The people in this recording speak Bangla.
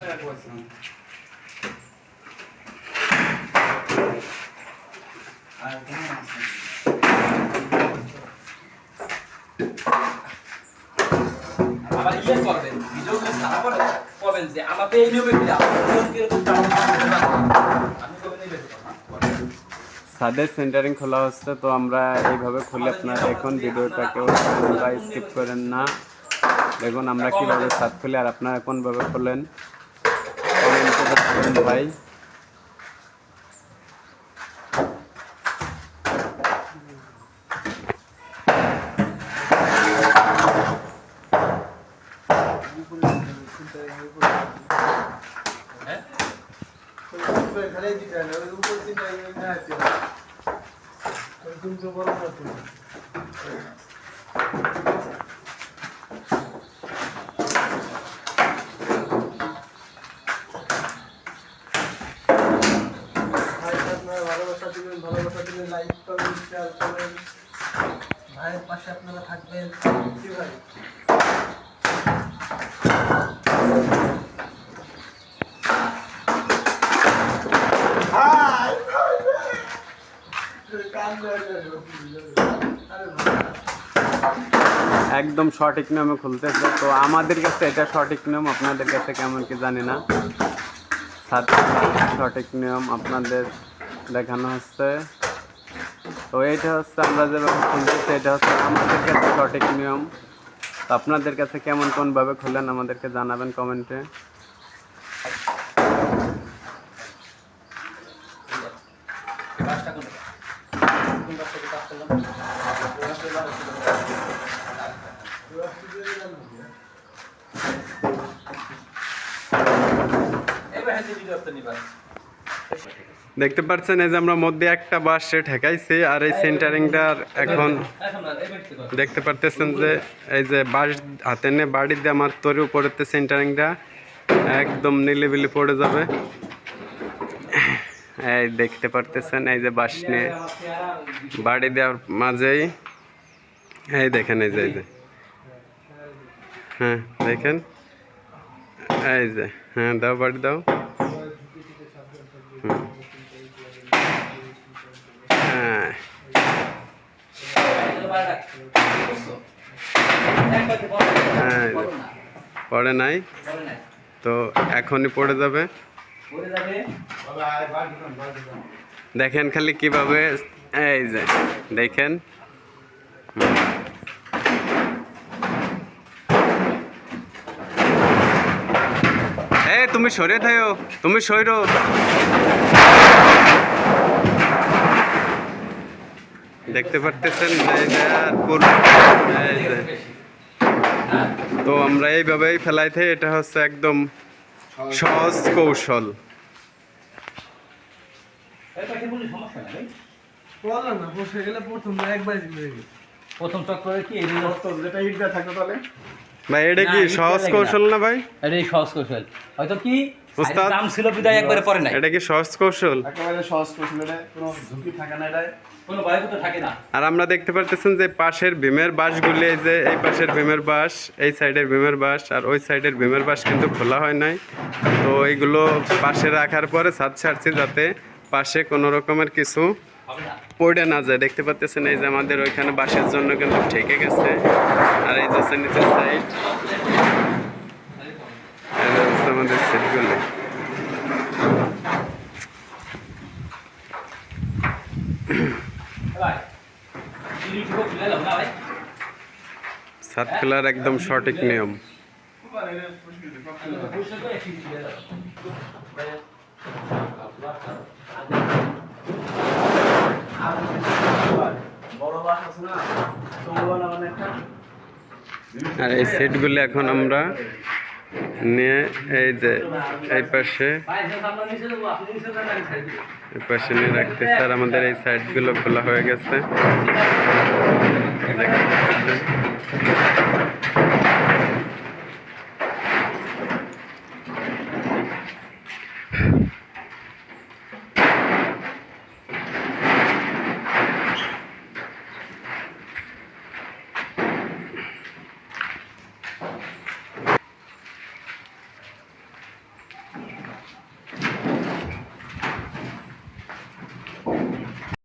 আবার ইয়ে করবেন ভিডিওগুলো সারা পরে করবেন যে আমাকে এই নিয়মে দিলে আমি কবে নেবে ছাদের সেন্টারিং খোলা হচ্ছে, তো আমরা এইভাবে খুলে আপনারা দেখুন ভিডিওটাকে স্কিপ করেন না। দেখুন আমরা কীভাবে ছাদ খুলি আর আপনারা কোনভাবে খোলেন কমেন্টে বলুন ভাই। ভালোবাসা দিবেন, লাইক করবেন, শেয়ার করবেন, ভাইয়ের পাশে আপনারা থাকবেন। কি ভাই একদম সঠিক নিয়মে খুলতেছে, তো আমাদের কাছে এটা সঠিক নিয়ম, আপনাদের কাছে কেমন কি জানি না। সঠিক নিয়ম আপনাদের দেখানো হচ্ছে, তো এইটা হচ্ছে আমরা যেভাবে খুলতেছি এটা হচ্ছে আমাদের কাছে সঠিক নিয়ম। তো আপনাদের কাছে কেমন কোনভাবে খুললেন আমাদেরকে জানাবেন কমেন্টে। দেখতে পাচ্ছেন এই যে আমরা মধ্যে একটা বাঁশ ঠেকাইছি, আর এই সেন্টারিংটার এখন দেখতে পারতেছেন যে এই যে বাঁশ হাতে নিয়ে বাড়ি দিয়ে আমার তৈরি উপরেতে সেন্টারিংটা একদম নিলিবিলি পড়ে যাবে। এই দেখতে পারতেছেন এই যে বাঁশ নিয়ে বাড়ি দেওয়ার মাঝেই এই দেখেন এই যে হ্যাঁ দেখেন এই যে হ্যাঁ দাও বাড়ি দাও। হ্যাঁ হ্যাঁ পড়ে নাই, তো এখনই পড়ে যাবে। দেখেন খালি কিভাবে এই যে দেখেন এই তুমি সরে থাকো, তুমি সরো। দেখতে পারতেছেন তো আমরা এইভাবেই ফেলাইতে, এটা হচ্ছে একদম সহজ কৌশল। ভাই এটা কি সহজ কৌশল না ভাই? এটাই সহজ কৌশল, হয়তো কি দাম ছিল বিদায় একবারে পরে নাই। এটা কি সহজ কৌশল? একেবারে সহজ কৌশল, এটা কোনো ঝুঁকি থাকে না, এটা কোনো ভয়ভীত থাকে না। আর আমরা দেখতে পারতেছেন যে পাশের ভীমের বাঁশগুলি, এই যে এই পাশের ভীমের বাঁশ, এই সাইডের ভীমের বাঁশ আর ওই সাইডের ভীমের বাঁশ কিন্তু খোলা হয় নাই। তো এইগুলো পাশে রাখার পরে ছাদ ছাড়ছি যাতে পাশে কোনো রকমের কিছু পড়ে না যায়। দেখতে পাচ্ছেন এই যে আমাদের ওইখানে বাঁশের জন্য কিন্তু ঠেকে গেছে, আর এই যে নিচের সাইড আমাদের সেটগুলি। ছাদ খোলার একদম সঠিক নিয়ম। আর এই সেটগুলি এখন আমরা নিয়ে এই যে এই পাশে নিয়ে রাখতেছে, আর আমাদের এই সাইডগুলো খোলা হয়ে গেছে।